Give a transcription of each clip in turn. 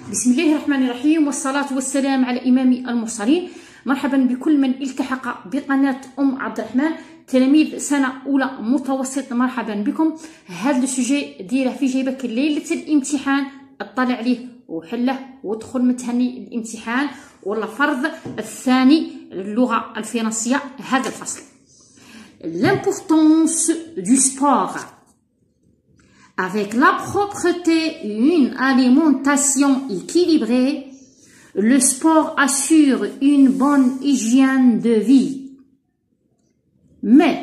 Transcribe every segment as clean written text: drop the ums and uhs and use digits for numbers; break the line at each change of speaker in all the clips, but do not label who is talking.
بسم الله الرحمن الرحيم والصلاة والسلام على إمام المرسلين. مرحبا بكل من التحق بقناة عبد الرحمن تلاميذ سنة أولى متوسط. مرحبا بكم. هذا السوجي ديره في جيبك ليلة الامتحان، اطلع عليه وحله وادخل متهني الامتحان ولا فرض الثاني اللغة الفرنسية. هذا الفصل l'importance du sport. Avec la propreté et une alimentation équilibrée, le sport assure une bonne hygiène de vie. Mais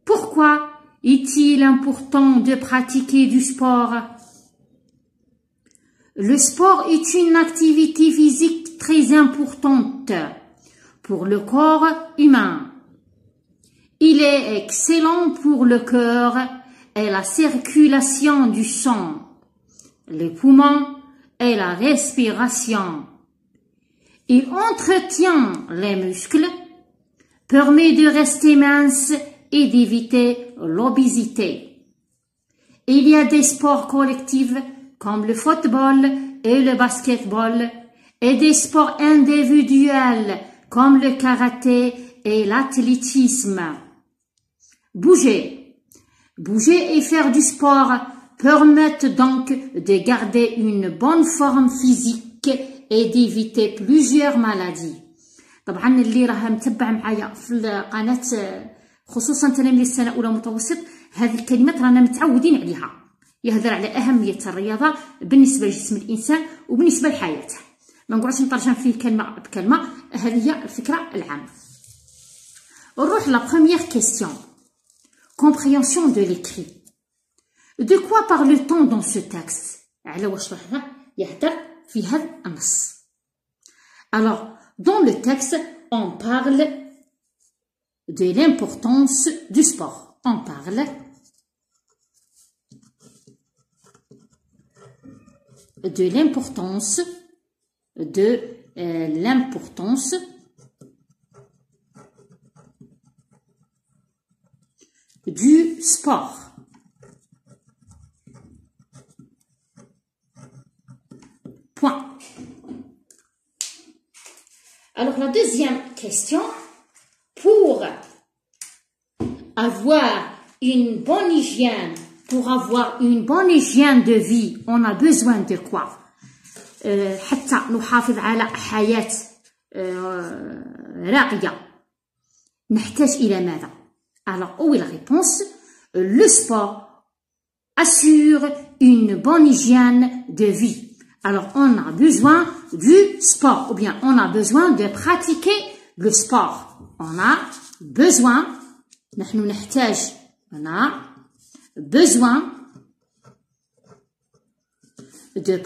pourquoi est-il important de pratiquer du sport? Le sport est une activité physique très importante pour le corps humain. Il est excellent pour le cœur et la circulation du sang, les poumons et la respiration. Il entretient les muscles, permet de rester mince et d'éviter l'obésité. Il y a des sports collectifs comme le football et le basketball et des sports individuels comme le karaté et l'athlétisme. Bouger et faire du sport permettent donc de garder une bonne forme physique et d'éviter plusieurs maladies. طبعا اللي راه متبع معايا في القناة خصوصا تلاميذ السنة الأولى متوسط، هذه الكلمات رانا متعودين عليها. يهدر على أهمية الرياضة بالنسبة لجسم الإنسان وبالنسبة لحياته. ما نقعدش نترجم فيه كلمة بكلمة، هذه هي الفكرة العامة. نروح لا première question. Compréhension de l'écrit. De quoi parle-t-on dans ce texte? على واش راه يهدر في هذا النص. Alors, dans le texte, on parle de l'importance du sport. On parle de l'importance du sport. Point. Alors la deuxième question, pour avoir une bonne hygiène, de vie, on a besoin de quoi? حتى نحافظ على حياة راقية نحتاج إلى ماذا؟ Alors, où est la réponse? Le sport assure une bonne hygiène de vie. Alors, on a besoin du sport, ou bien on a besoin de pratiquer le sport. On a besoin de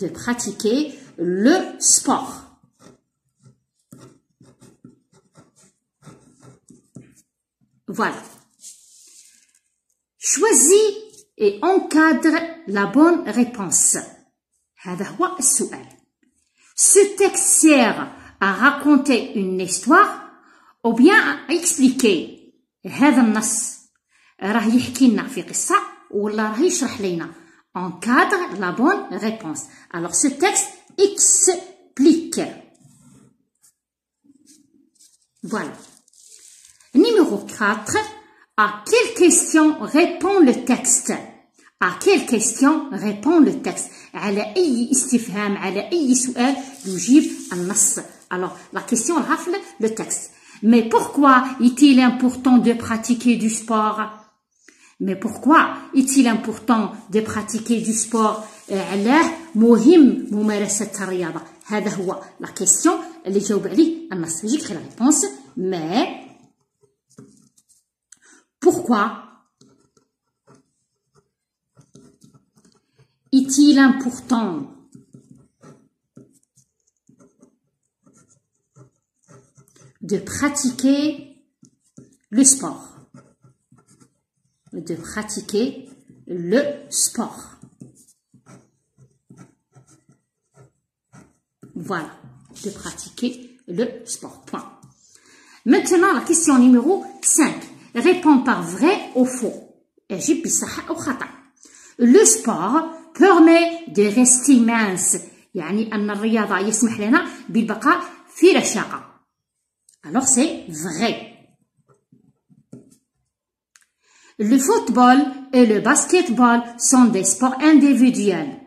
pratiquer le sport. Voilà. Choisis et encadre la bonne réponse. هذا هو السؤال. Ce texte sert à raconter une histoire ou bien à expliquer. هذا النص راه يحكي لنا في قصة ولا راه يشرح لنا. Encadre la bonne réponse. Alors ce texte explique. Voilà. Numéro 4. À quelle question répond le texte? À quelle question répond le texte? على أي استفهام، على أي سؤال يجيب النص. Alors, la question rafle le texte. Mais pourquoi est-il important de pratiquer du sport? Mais pourquoi est-il important de pratiquer du sport? علاه مهم ممارسة الرياضة. هذا هو la question اللي جاوب عليه النص. يجيك غير la réponse. Mais pourquoi est-il important de pratiquer le sport? De pratiquer le sport. Voilà, de pratiquer le sport. Point. Maintenant, la question numéro 5. Réponds par vrai ou faux. أجب بصح أو خطأ. Le sport permet de rester mince. يعني أن الرياضة يسمح لنا بالبقاء في رشاقة. Alors c'est vrai. Le football et le basketball sont des sports individuels.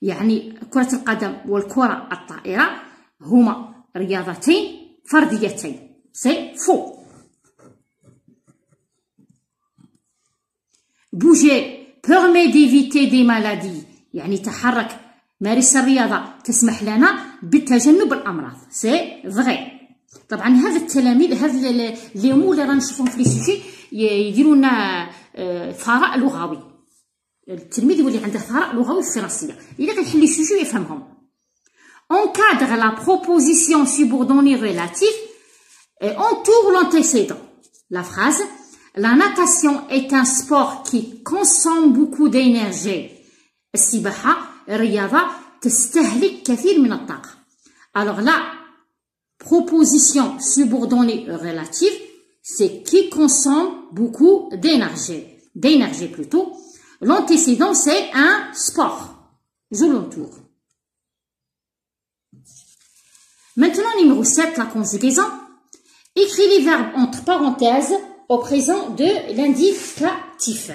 يعني كرة القدم والكرة الطائرة هما رياضتين فرديتين. C'est faux. Bouger permet d'éviter des maladies. يعني تحرك مارس الرياضة تسمح لنا بتجنب الأمراض. C'est vrai. طبعا هذا التلاميذ هذا اليوم اللي رانا نشوفهم في لي سوجي يديروا لنا ثراء لغوي. التلميذ يولي عنده ثراء لغوي في الفرنسية. إلا غيحل لي سوجي يفهمهم. Encadre la proposition subordonnée relative et entoure l'antécédent. La phrase la natation est un sport qui consomme beaucoup d'énergie. السباحة رياضة تستهلك كثير من الطاقة. Alors la proposition subordonnée relative, c'est qui consomme beaucoup d'énergie. D'énergie plutôt. L'antécédent, c'est un sport. Je l'entoure. Maintenant, numéro 7, la conjugaison. Écris les verbes entre parenthèses au présent de l'indicatif.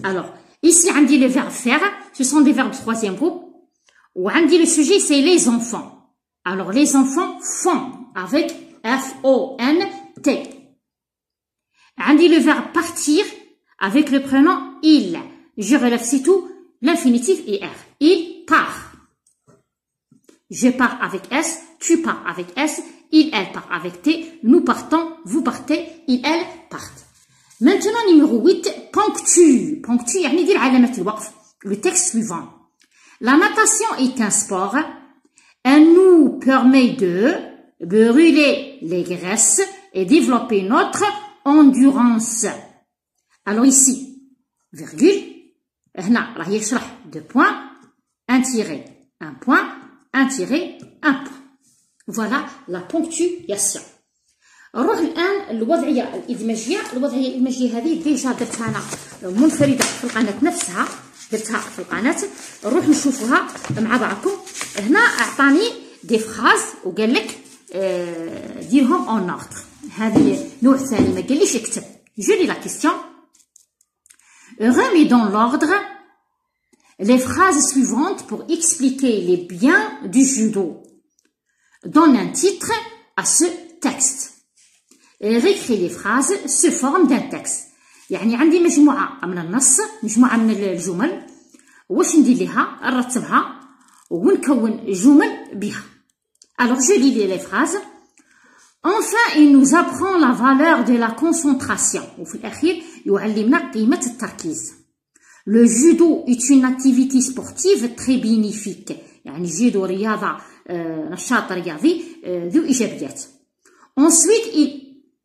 Alors, ici, on dit le verbe faire. Ce sont des verbes de troisième groupe. Ou on dit le sujet, c'est les enfants. Alors, les enfants font avec F-O-N-T. On dit le verbe partir avec le prénom il. Je relève c'est tout l'infinitif IR. Il part. Je pars avec S, tu pars avec S, il, elle part avec T, nous partons, vous partez, il, elle partent. Maintenant, numéro 8, ponctue. Ponctue, يعني دير علامة الوقف. Le texte suivant. La natation est un sport. Elle nous permet de brûler les graisses et développer notre endurance. Alors ici, virgule, هنا راه يشرح 2 points, un tiré, un point, un tiré, un point. Voilà la ponctuation. نروح الآن الوضعية الإدماجية. الوضعية الإدماجية هذه ديجا درتها أنا منفردة في القناة نفسها. درتها في القناة. نروح نشوفوها مع بعضكم. هنا أعطاني دي فراز وقال لك ديرهم اون اوردر. هذه نوع ثاني ما قاليش اكتب. جو لي لا كيستيون. Remets dans l'ordre les phrases suivantes pour expliquer les biens du judo. Donne un titre à ce texte. Réécris les phrases sous forme d'un texte. يعني عندي مجموعة من النص، مجموعة من الجمل، واش ندير ليها؟ نرتبها ونكون جمل بها. Alors je lis les phrases. Enfin, il nous apprend la valeur de la concentration. وفي الأخير يعلمنا قيمة التركيز. Le judo est une activité sportive très bénéfique. يعني الجودو رياضة نشاط رياضي ذو إيجابيات.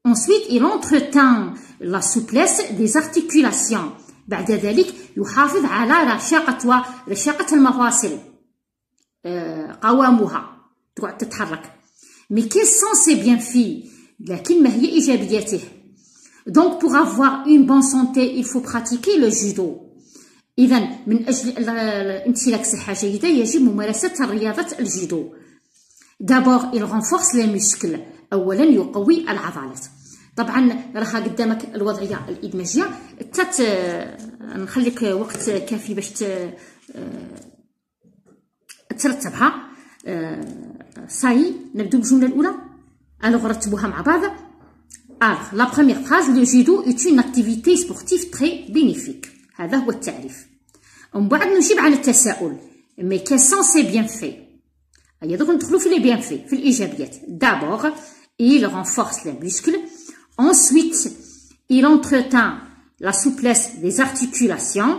Ensuite, il entretient la souplesse des articulations. بعد ذلك يحافظ على رشاقة المفاصل. قوامها تقعد تتحرك. Mais quels sont ses bienfaits? لكن ما هي إيجابياته؟ Donc pour avoir une bonne santé, il faut pratiquer le judo. إذا من أجل امتلاك صحة جيدة يجب ممارسة الرياضة الجودو. D'abord, il renforce les muscles. أولا يقوي العضلات. طبعا راها قدامك الوضعية الإدماجية. نخليك وقت كافي باش ترتبها. صاي نبدو بالجملة الأولى. ألوغ رتبوها مع بعض. Alors, la première phrase, le judo est une activité sportive très bénéfique. هذا هو التعريف. ومن بعد نجيب على التساؤل. Mais quels sont ses bienfaits? هيا دوك ندخلو في les bienfaits, في الإيجابيات. D'abord, il renforce les muscles. Ensuite, il entretient la souplesse des articulations.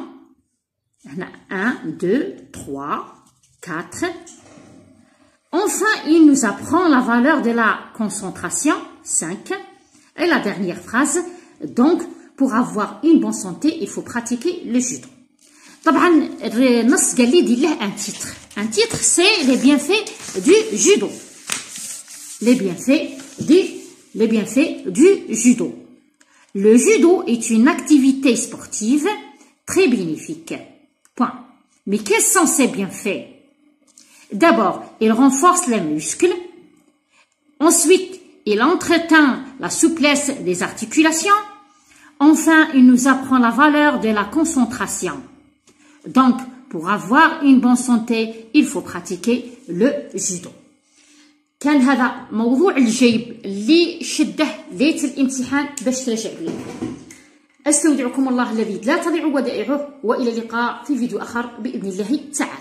1, 2, 3, 4. Enfin, il nous apprend la valeur de la concentration. 5. Et la dernière phrase, donc, pour avoir une bonne santé, il faut pratiquer le judo. طبعا النص قال لي دير له un titre. Un titre, c'est les bienfaits du judo. Les bienfaits du judo. Le judo est une activité sportive très bénéfique. Point. Mais quels sont ses bienfaits? D'abord, il renforce les muscles. Ensuite, il entretient la souplesse des articulations. Enfin, il nous apprend la valeur de la concentration. Donc, pour avoir une bonne santé, il faut pratiquer le judo. كان هذا موضوع الجيب اللي شده ليلة الامتحان باش تراجع به. استودعكم الله الذي لا تضيع ودائعه، وإلى اللقاء في فيديو آخر بإذن الله تعالى.